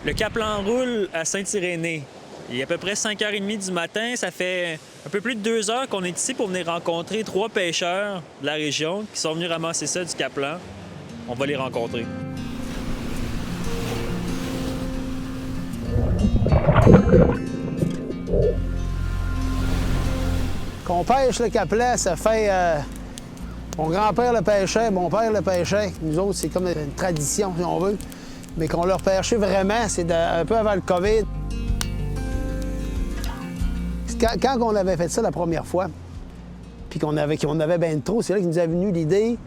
Le Caplan roule à Saint-Irénée. Il est à peu près 5h30 du matin. Ça fait un peu plus de 2 heures qu'on est ici pour venir rencontrer 3 pêcheurs de la région qui sont venus ramasser ça du Caplan. On va les rencontrer. Qu'on pêche le Caplan, ça fait... Mon grand-père le pêchait, mon père le pêchait. Nous autres, c'est comme une tradition, si on veut. Mais qu'on leur pêchait vraiment, c'est un peu avant le COVID. Quand on avait fait ça la première fois, puis qu'on avait bien trop, c'est là qu'il nous est venu l'idée.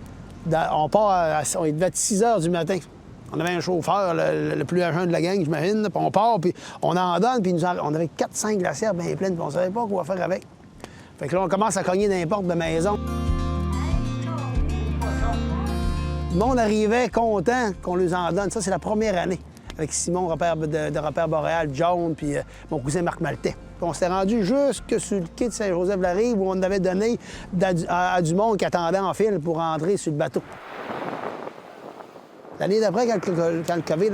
On part, il devait être 6 h du matin. On avait un chauffeur, le plus jeune de la gang, j'imagine. Puis on part, puis on en donne, puis on avait 4-5 glacières bien pleines, puis on savait pas quoi faire avec. Fait que là, on commence à cogner dans les portes de maison. Le monde arrivait content qu'on les en donne. Ça, c'est la première année avec Simon de Repère Boréal, John, puis mon cousin Marc Maltais. Puis on s'était rendu jusque sur le quai de Saint-Joseph-la-Rive où on avait donné à du monde qui attendait en file pour rentrer sur le bateau. L'année d'après, quand le COVID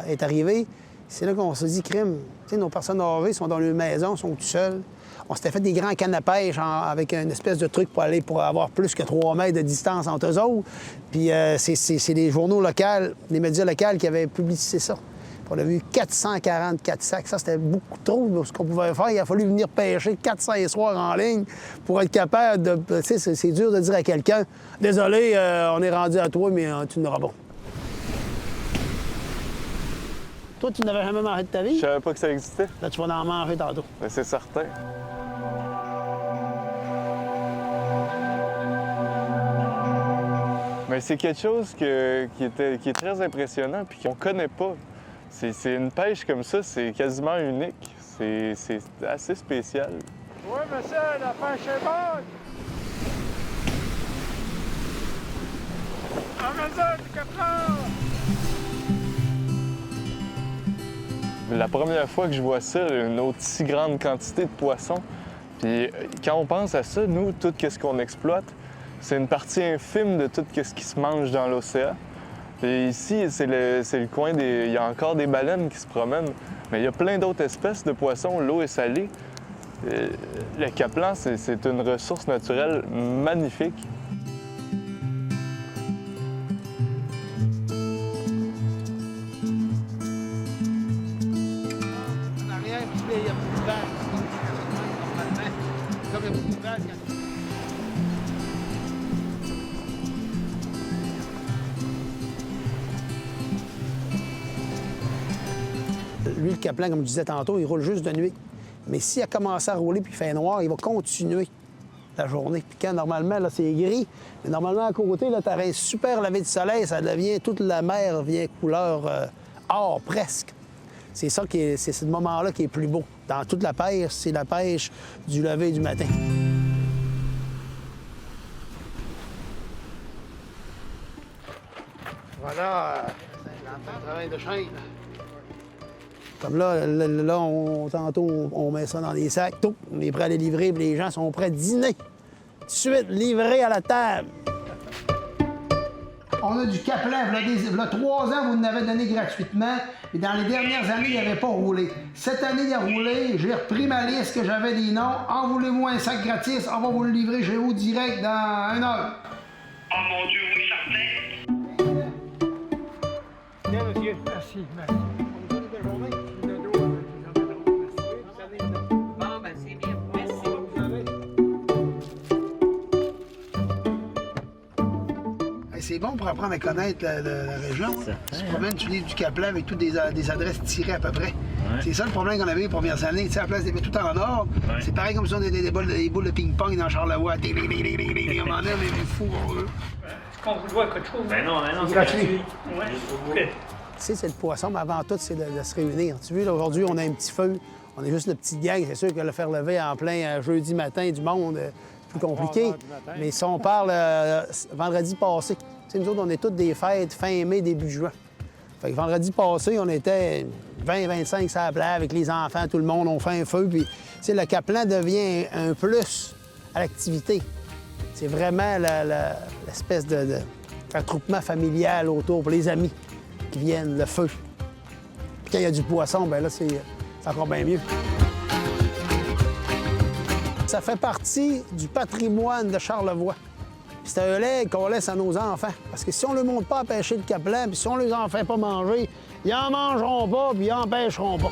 est arrivé, c'est là qu'on s'est dit, crime, tu sais, nos personnes âgées sont dans leur maison, sont tout seuls. On s'était fait des grands cannes à pêche avec une espèce de truc pour avoir plus que 3 mètres de distance entre eux autres. Puis c'est les journaux locaux, les médias locaux qui avaient publicité ça. Puis on a vu 444 sacs. Ça, c'était beaucoup trop ce qu'on pouvait faire. Il a fallu venir pêcher 400 soirs en ligne pour être capable de... Tu sais, c'est dur de dire à quelqu'un, « Désolé, on est rendu à toi, mais tu n'auras pas. » Toi, tu n'avais jamais mangé de ta vie? Je savais pas que ça existait. Là, tu vas en manger tantôt. Ben, c'est certain. Mais c'est quelque chose qui est très impressionnant puis qu'on connaît pas. C'est une pêche comme ça, c'est quasiment unique. C'est assez spécial. Oui, monsieur, la pêche est bonne! Amazon du Caplan! La première fois que je vois ça, une aussi grande quantité de poissons, puis quand on pense à ça, nous, tout ce qu'on exploite, c'est une partie infime de tout ce qui se mange dans l'océan. Et ici, c'est le coin des... Il y a encore des baleines qui se promènent, mais il y a plein d'autres espèces de poissons. L'eau est salée. Le Caplan, c'est une ressource naturelle magnifique. Lui, le Caplan, comme je disais tantôt, il roule juste de nuit. Mais s'il a commencé à rouler puis il fait noir, il va continuer la journée. Puis quand, normalement, là, c'est gris, mais normalement, à côté, là, t'as un super lever de soleil, ça devient... Toute la mer vient couleur or, presque. C'est ça c'est ce moment-là qui est plus beau. Dans toute la pêche, c'est la pêche du lever du matin. Voilà, c'est un travail de chaîne. Comme là, tantôt, on met ça dans des sacs, tout, on est prêt à les livrer, puis les gens sont prêts à dîner. Tout de suite, livré à la table. On a du Caplan. Il y a 3 ans, vous nous l'avez donné gratuitement. Et dans les dernières années, il n'avait pas roulé. Cette année, il a roulé. J'ai repris ma liste que j'avais des noms. En voulez-vous un sac gratis? On va vous le livrer chez vous direct dans 1 heure. Oh mon Dieu, oui, certain. Bien, monsieur. Merci, merci. Bon, ben c'est bien. Merci. C'est bon pour apprendre à connaître la région. Tu te promènes, tu livres du Caplan avec toutes des adresses tirées à peu près. Ouais. C'est ça le problème qu'on avait les premières années. Tu sais, à la place de mettre tout en ordre, ouais. C'est pareil comme si on avait des boules de ping-pong dans Charlevoix. On en a, mais fou. Est-ce qu'on vous doit quelque chose? Ben non, c'est gratuit. Ouais. Tu sais, c'est le poisson, mais avant tout, c'est de se réunir. Tu vois, aujourd'hui, on a un petit feu. On est juste le petit gang. C'est sûr que le faire lever en plein jeudi matin du monde, c'est plus compliqué. Mais si on parle vendredi passé, tu sais, nous autres, on est toutes des fêtes fin mai, début juin. Fait que vendredi passé, on était 20-25 sur la plage avec les enfants, tout le monde, on fait un feu. Puis, tu sais, le Caplan devient un plus à l'activité. C'est vraiment l'espèce de attroupement familial autour pour les amis qui viennent, le feu. Puis quand il y a du poisson, bien là, c'est encore bien mieux. Ça fait partie du patrimoine de Charlevoix. C'est un legs qu'on laisse à nos enfants. Parce que si on ne le montre pas à pêcher le capelin, puis si on ne les en fait pas manger, ils en mangeront pas, puis ils en pêcheront pas.